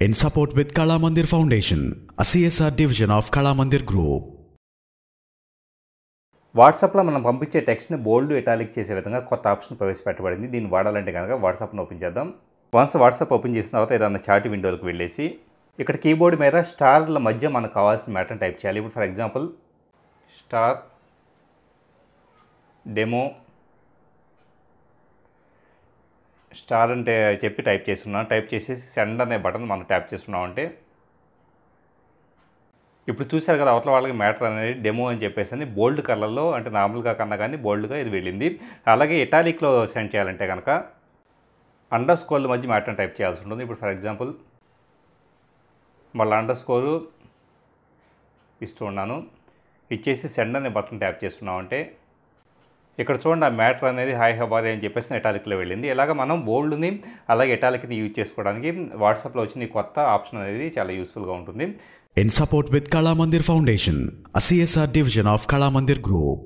in support with Kala Mandir Foundation, a CSR division of Kala Mandir Group. వాట్సాప్లో మనం పంపించే టెక్స్ట్ని బోల్డ్ italic చేసే విధంగా కొత్త ఆప్షన్ ప్రవేశపెట్టబడింది. దీన్ని వాడాలంటే కనుక వాట్సాప్ను ఓపెన్ చేద్దాం. వన్స్ వాట్సాప్ ఓపెన్ చేసిన తర్వాత ఏదైనా చాట్ విండోలకు వెళ్ళేసి ఇక్కడ కీబోర్డ్ మీద స్టార్ల మధ్య మనకు కావాల్సిన మ్యాటర్ని టైప్ చేయాలి. ఇప్పుడు for example star demo star అంటే చెప్పి టైప్ చేస్తున్నాను. టైప్ చేసేసి సెండ్ అనే బటన్ మనం ట్యాప్ చేస్తున్నాం అంటే ఇప్పుడు చూశారు కదా, అవతల వాళ్ళకి మ్యాటర్ అనేది డెమో అని చెప్పేసి బోల్డ్ కలర్లో, అంటే నార్మల్గా కన్నా కానీ బోల్డ్గా ఇది వెళ్ళింది. అలాగే ఇటాలిక్లో సెండ్ చేయాలంటే కనుక అండర్ స్కోర్ల మధ్య మ్యాటర్ని టైప్ చేయాల్సి ఉంటుంది. ఇప్పుడు ఫర్ ఎగ్జాంపుల్ మళ్ళీ అండర్ స్కోరు ఇస్తూ ఉన్నాను. ఇచ్చేసి సెండ్ అనే బటన్ ట్యాప్ చేస్తున్నాం అంటే ఇక్కడ చూడండి, ఆ మ్యాటర్ అనేది హాయ్ హవారీ అని చెప్పేసి ఇటాలిక్లో వెళ్ళింది. ఇలాగ మనం బోల్డ్ని అలాగే ఇటాలిక్ని యూజ్ చేసుకోవడానికి వాట్సాప్లో వచ్చిన ఈ కొత్త ఆప్షన్ అనేది చాలా యూస్ఫుల్గా ఉంటుంది. In support with Kala Mandir Foundation, a CSR division of Kala Mandir Group.